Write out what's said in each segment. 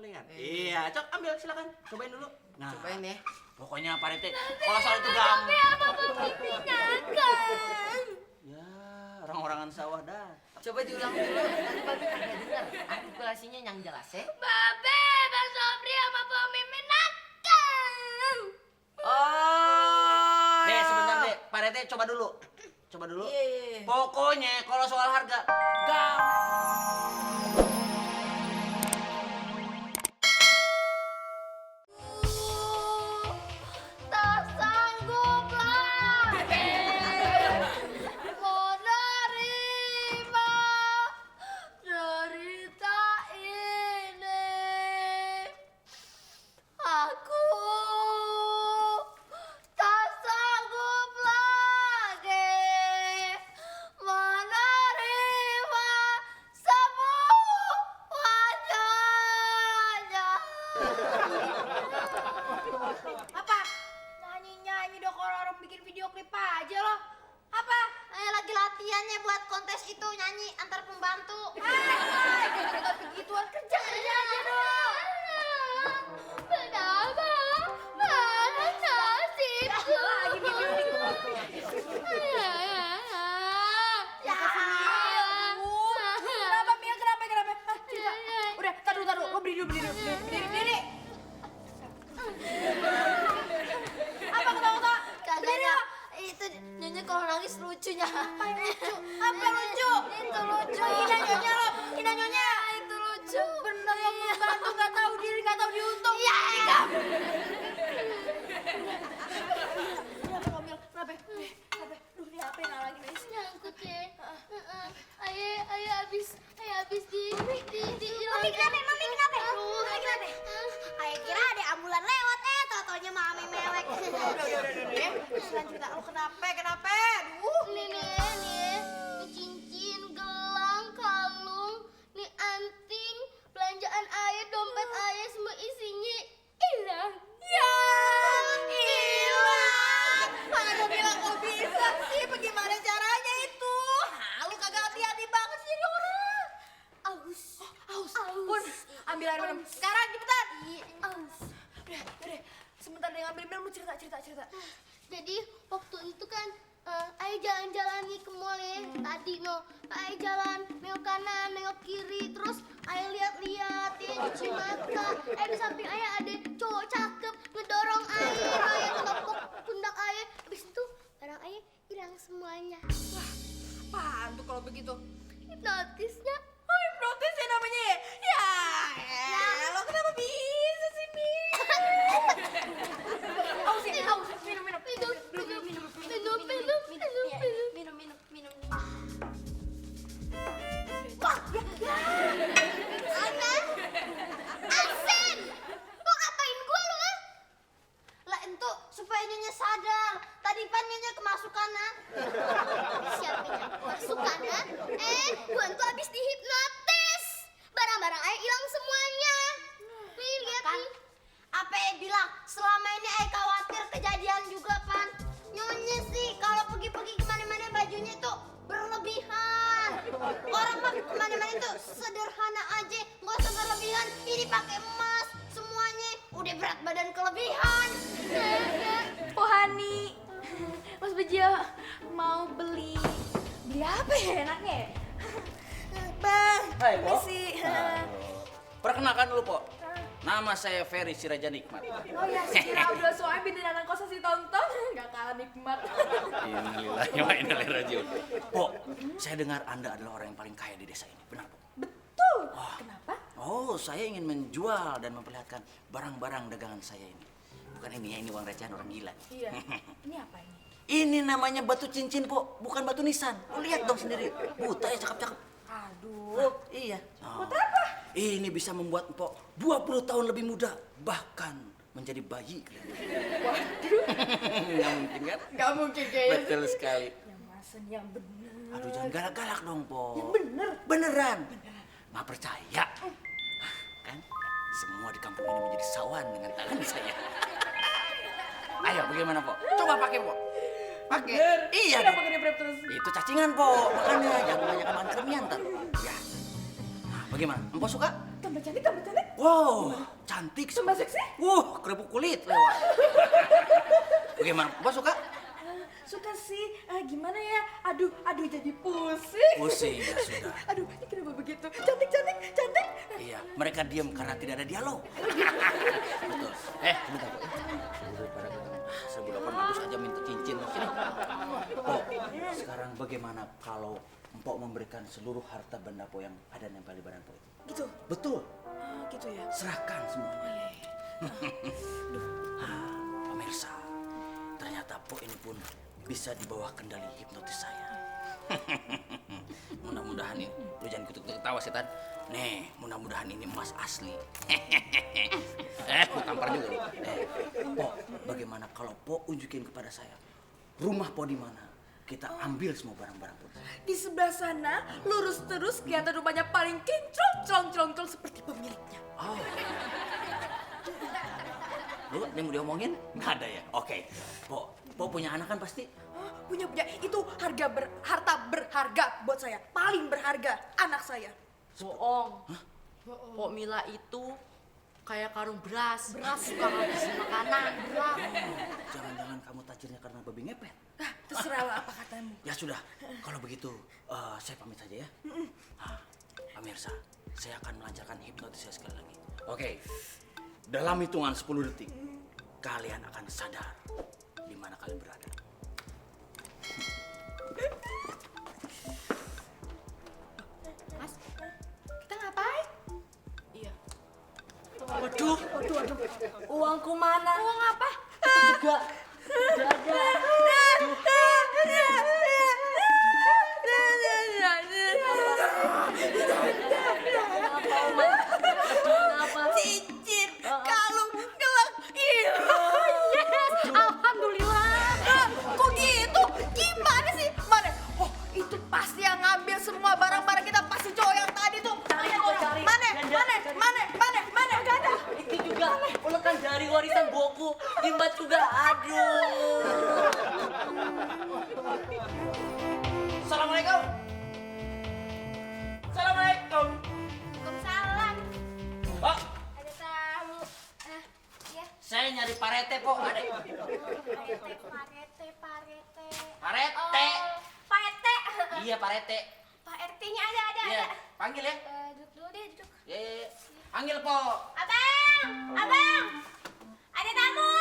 boleh kan? Iya, cok ambil silakan. Cobain dulu. Nah, Cobain ya. pokoknya Pak RT, kalau soal itu gampang. Ya, orang-orangan sawah dah. Coba diulang dulu. Nanti Babe kagak dengar. Artikulasinya yang jelas ya. Babe, Bang Sobri sama Pak Mimin nakal. Oh. Deh, sebentar deh. Pak RT coba dulu. Coba dulu. Iya. Pokoknya kalau soal harga gampang. Tak sanggup lagi menerima derita ini. Aku tak sanggup lagi menerima semuanya. Apa? Nyanyi-nyanyi dong kalau orang bikin video klip aja loh. Apa? Lagi latihannya buat kontes itu nyanyi antar pembantu. Jangan begituan, kerja aja dong. Kenapa? Mana nasibku? Lagi video Ya Kenapa Mia? Kenapa? Hah, cerita. Udah, taruh. Lo berdiri. Berdiri. Apa ketawa-ketawa? Kagak itu nyonya kalau nangis lucunya. Apa lucu? Itu lucu. Hina nyonya. Itu lucu. Bener lo pembantu nggak tahu diri, nggak tahu diuntung. Iya. Kenapa Romil? Kenapa? Duh, ini apa yang lagi nih? Nyangkut ya. Ayah habis di Mami kenapa? Mami kenapa? Ayah kira ada ambulan lewat, tau-taunya Mami mewek. Udah. Cerita lu kenapa? Aduh. Nih, cincin, gelang, kalung, nih anting, belanjaan ayah, dompet ayah, semua isinya hilang. Ya, hilang. Mana bilang kok bisa sih? Bagaimana caranya itu? Lu kagak hati-hati banget sih jadi orang. Aus. Pun, ambil air minum. Sekarang cepetan. Aus. Udah. Sebentar deh ngambil minum, lu cerita. Jadi waktu itu kan ayah jalan-jalan nih ke mall ya. Tadi ayah jalan nengok kanan, nengok kiri, terus ayah lihat-lihat ya cuci mata. Di samping ayah ada cowok cakep ngedorong ayah ngelopok pundak ayah. Habis itu barang ayah hilang semuanya. Apaan tuh kalau begitu? Hipnotisnya. Oh, hipnotis ya namanya ya? Ya, lo kenapa bisa sih, Mi? Aus. Minum. Minum. Wah, ya. Ana, Asen, mau ngapain gua lu ah? Lah itu supaya nyonya sadar. Tadi pan nyonya kemasukan ah. Siapa yang kemasukan ah? Gua tuh habis dihipnotis. Barang-barang ayah hilang semuanya. Nih lihat Kan, nih. apa yang bilang? Selama ini khawatir kejadian juga, Pan. Nyonya sih kalau pergi-pergi kemana-mana bajunya tuh berlebihan. Orang mah kemana-mana tuh sederhana aja, nggak usah berlebihan. Ini pakai emas semuanya, udah berat badan kelebihan. Oh, Hani. Mas Bejo mau beli apa ya enaknya? Bang, Hai, Po. permisi. Perkenalkan dulu, Po. Nama saya Ferry Siraja Nikmat. Oh ya, kira udah soalnya binti anak kosan si tonton nggak kalah nikmat. Innalillahi wa inna ilaihi rajiun. Po, saya dengar Anda adalah orang yang paling kaya di desa ini. Benar, Po? Betul. Kenapa? Oh, saya ingin menjual dan memperlihatkan barang-barang dagangan saya ini. Bukan ini ya, ini uang recehan orang gila. Iya. Ini apa ini? Ini namanya batu cincin, Po. Bukan batu nisan. Oh, lihat dong sendiri. Buta ya, cakep-cakep. Aduh. Iya. Buat apa? Ini bisa membuat Mpok 20 tahun lebih muda. Bahkan menjadi bayi. Nggak mungkin kan? Nggak mungkin kayaknya. Betul sekali. Yang masen yang bener. Aduh, jangan galak-galak dong, Po. Yang bener. Beneran. Nggak percaya. Kan? Semua di kampung ini menjadi sawan dengan tangan saya. Ayo, bagaimana, Po? Coba pakai, Po. Pakai. Iya. Kenapa grep terus? Itu cacingan, Po. Makanya jangan banyak makan kremian, ntar. Ya. Nah, bagaimana? Empok suka? Tambah cantik. Wow, cantik. Tambah seksi? Kerupuk kulit lewat. Bagaimana? Mbak suka? Suka sih, gimana ya? Aduh jadi pusing. Pusing, ya sudah. Aduh, ini kenapa begitu? Cantik. Iya, mereka diam karena tidak ada dialog. Betul. Sebentar, Pok. Sebelum bagus aja minta cincin. Sini. Pok, sekarang bagaimana kalau Mpok memberikan seluruh harta benda Pok yang ada nempel di badan Pok itu? Gitu? Betul. Gitu ya? Serahkan semuanya. Iya. Pemirsa, ternyata Pok ini pun bisa di bawah kendali hipnotis saya. Mudah-mudahan ini, lu jangan ketawa setan. Nih, mudah-mudahan ini emas asli. Gua tampar juga lu. Pok, bagaimana kalau Pok unjukin kepada saya rumah Pok di mana? Kita ambil semua barang-barang Pok. Di sebelah sana, lurus terus kelihatan rumahnya paling kinclong, colong seperti pemiliknya. Oh. Lu yang mau diomongin? Nggak ada ya? Oke. Pok punya anak kan pasti? Punya. Itu harta berharga buat saya. Paling berharga, anak saya. Bohong. Pok Mila itu kayak karung beras suka ngabisin makanan, beras. Jangan-jangan kamu tajirnya karena babi ngepet? Terserah apa katamu. Ya sudah, kalau begitu saya pamit saja ya. Pemirsa, saya akan melancarkan hipnotis saya sekali lagi. Oke, dalam hitungan 10 detik, kalian akan sadar di mana kalian berada. Mas, kita ngapain? Iya. Waduh. Uangku mana? Uang apa? Itu juga. Cincin, kalung, gelang. Iya. Yes, alhamdulillah. Kok gitu? Gimana sih? Mana? Oh, itu pasti yang ngambil semua barang-barang kita pasti cowok yang tadi tuh. Cari. Mana? Gak ada. Itu juga ulekan dari warisan boku. Imbat juga. Aduh. Assalamualaikum. Assalamualaikum. Waalaikumsalam. Pak, Ada tamu. Ya. saya nyari Pak Rete, Pok. Ada. Parete. Pak Rete. Pak RT. Iya, Pak Rete. Pak RT-nya ada. Iya, panggil ya. Duduk dulu deh, duduk. Ya. Panggil, Pok. Abang. Ada tamu.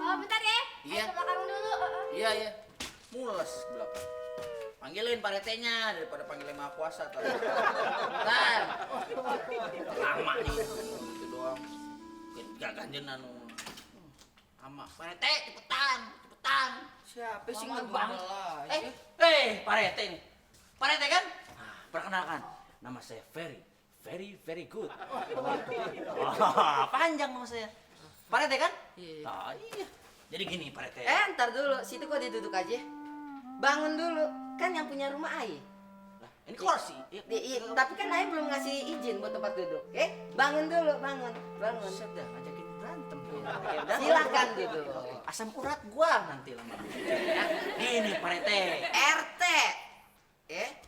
Oh, bentar ya. Iya. Ayo ke belakang dulu. Iya. Mules belakang. Panggilin Pak Rete-nya daripada panggil yang Maha Kuasa. Bentar. Lama nih. Itu doang. Gak ganjenan. Lama. Pak Rete, cepetan. Siapa sih Lama ngeduga banget. lagi? Pak Rete ini. Pak Rete kan? Perkenalkan. Nama saya very good. Panjang nama saya. Pak Rete kan? Iya. Iya. Jadi gini Pak Rete. Ntar dulu. Situ kok diduduk aja. Bangun dulu. Kan yang punya rumah Ai. Lah, ini kursi. Tapi kan Ai belum ngasih izin buat tempat duduk. Bangun dulu, bangun. Sudah ngajakin berantem. Silakan duduk. Asam urat gua nanti lama. Ini Pak Rete. RT.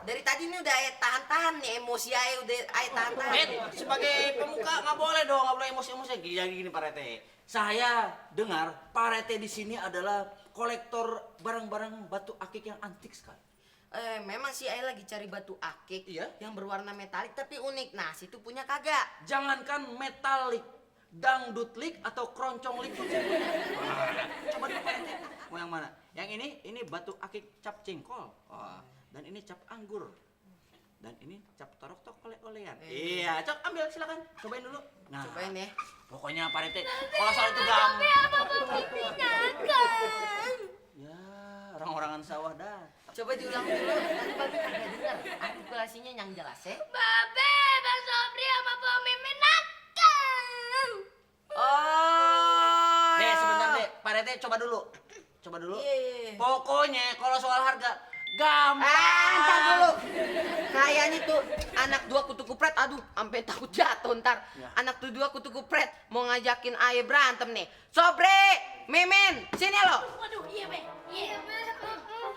Dari tadi ini udah tahan-tahan nih emosi Ai udah tahan-tahan. Sebagai pemuka nggak boleh dong, nggak boleh emosi-emosi. Jadi gini Pak Rete. Saya dengar Pak Rete di sini adalah kolektor barang-barang batu akik yang antik sekali. Memang sih Ai lagi cari batu akik Iya. yang berwarna metalik tapi unik. Nah, situ punya kagak. Jangankan metalik, dangdutlik atau kronconglik pun saya punya. Coba dulu Pak Rete. Mau yang mana? Yang ini batu akik cap jengkol. Dan ini cap anggur. Dan ini cap torok-torok oleh-olehan. Iya, ambil silakan. Cobain dulu. Nah, Cobain ya. pokoknya Pak Rete, kalau soal itu gampang. Ya, orang-orangan sawah dah. Coba diulang dulu. Tadi Babe kagak dengar. Artikulasinya yang jelas ya. Babe, Bang Sobri sama Pak Mimin nakal. Oh. Deh, sebentar deh. Pak Rete coba dulu. Iya. Pokoknya kalau soal harga gampang. Ntar dulu. Kayaknya tuh anak dua kutu kupret, aduh, sampai takut jatuh ntar. Ya. Anak tuh dua kutu kupret mau ngajakin Aye berantem nih. Sobri, Mimin, sini lo. Waduh, iya, Be. Iya, Be.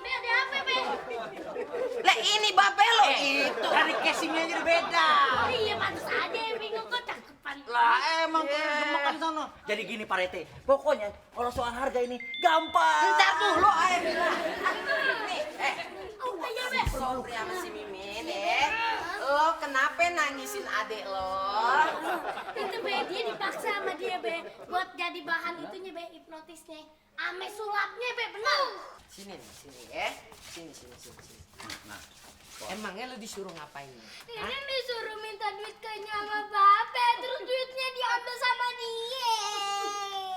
Be, ada apa, Be? Lah ini babe lo itu. Dari casingnya jadi beda. Iya, pantas aja yang bingung kok cakep Lah emang gemekan sono. Jadi gini Pak Rete, pokoknya kalau soal harga ini gampang. Ntar dulu ayah bilang. Nih, si Sobri sama si Mimin lo kenapa nangisin adek lo? Itu be, dia dipaksa sama dia be buat jadi bahan itunya be, hipnotisnya. Ame sulapnya be, benar. Sini nih, sini ya. Sini. Nah, Emangnya lo disuruh ngapain? Nenek disuruh minta duit kayaknya sama bapak, terus duitnya diambil sama dia.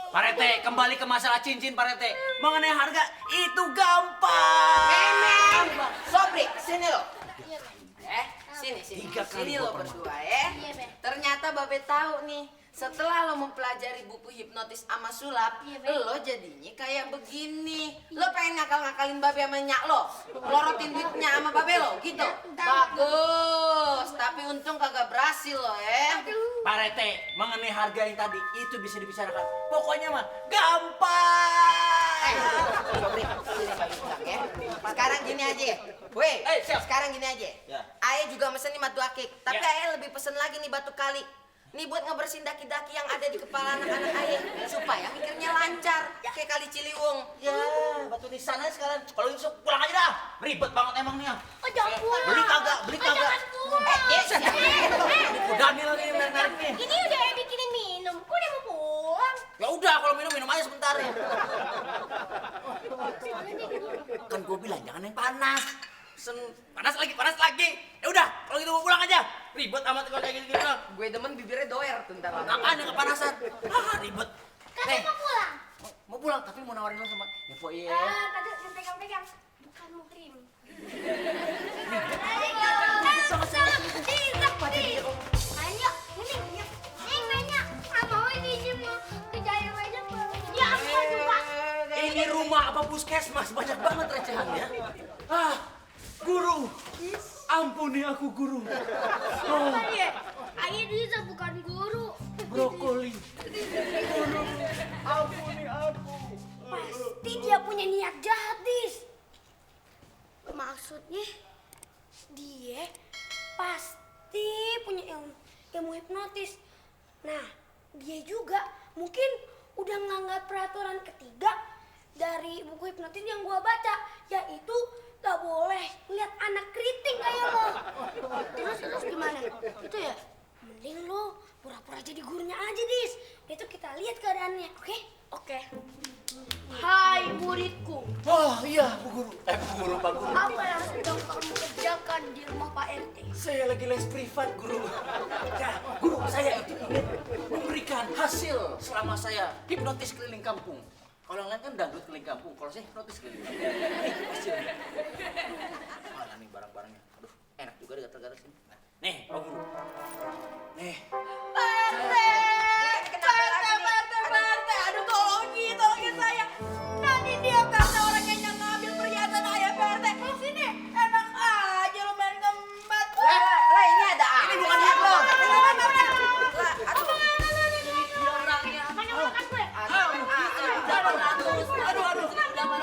Pak Rete, kembali ke masalah cincin Pak Rete. Mengenai harga itu gampang. Memang, Sobri, sini lo. Iya be. Sini. Tiga kali Sini lo gua pernah. berdua ya. Iya, Be. Ternyata Babe tahu nih. Setelah lo mempelajari buku hipnotis sama sulap, Iya, Be. lo jadinya kayak begini. Lo pengen ngakal-ngakalin Babe sama nyak lo, lorotin duitnya sama Babe lo, gitu. Bagus, tapi untung kagak berhasil lo ya. Pak Rete, mengenai harga yang tadi itu bisa dibicarakan. Pokoknya mah gampang. Sobri, sini Babe bilang ya. Sekarang gini aja ya. Weh, siap. sekarang gini aja. Ya. Ayah juga mesen nih batu akik, tapi Ya. ayah lebih pesen lagi nih batu kali. Nih buat ngebersihin daki-daki yang ada di kepala anak-anak ayah supaya mikirnya lancar kayak kali Ciliwung. Ya, batu nisan aja sekalian. Kalau gitu pulang aja dah. Ribet banget emang nih. Oh, jangan pulang. Beli kagak, beli kagak. Jangan pulang. Daniel lagi yang narik nih. Ini udah bikinin minum, kok udah mau pulang? Ya udah, kalau minum aja sebentar ya. Kan gue bilang jangan yang panas. Panas lagi. Ya udah, kalau gitu mau pulang aja. Ribet amat kalau kayak gini-gini. Gue demen bibirnya doer tuh ntar lagi. Apaan yang kepanasan? Ribet. Katanya mau pulang. Mau pulang tapi mau nawarin lo sama ya Po ya. Tadi yang pegang-pegang, bukan muhrim. Ayo, ini. Banyak. Mau ini mau kejaya banyak. Ya, aku juga. Ini rumah apa puskesmas? Banyak banget recehannya. Guru. Ampuni aku guru. Ayo bisa bukan guru. Brokoli. Pasti dia punya niat jahat, Dis. Maksudnya dia pasti punya ilmu hipnotis. Nah, dia juga mungkin udah nganggap peraturan ketiga dari buku hipnotis yang gua baca, yaitu gak boleh lihat anak keriting kayak lo. Terus gimana? Itu ya? Mending lo pura-pura jadi gurunya aja, Dis. Itu kita lihat keadaannya, oke? Oke. Hai muridku, Oh iya, Bu Guru. Bu Guru, Pak Guru. apa yang sedang kamu kerjakan di rumah Pak RT? Saya lagi les privat, Guru. Ya, Guru, saya itu ingin memberikan hasil selama saya hipnotis keliling kampung. Kalau yang lain kan dangdut keliling kampung, kalau saya hipnotis keliling kampung. Nih, hasilnya. Mana nih barang-barangnya? Aduh, enak juga digatal-gatal sini. Nah, nih, Pak Guru. Nih. Perte, aduh tolongin saya. Nanti dia Perte orangnya yang ngambil perhiasan ayah Perte. Sini, enak aja lo main ngembat. Lah ini ada apa? Ini bukan niat lo. Aduh.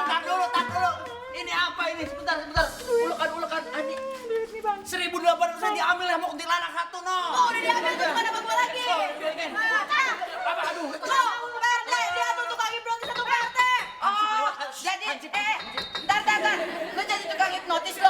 Tak dulu. Ini apa ini? Sebentar. Ulekan. Ini 1.800 diambil sama kuntilanak satu, no. Oh, udah diambil tuh bukan apa lagi. Apa? Aduh. Perte, dia tuh tukang hipnotis satu Perte. Oh, jadi, bentar. Lo jadi tukang hipnotis lo.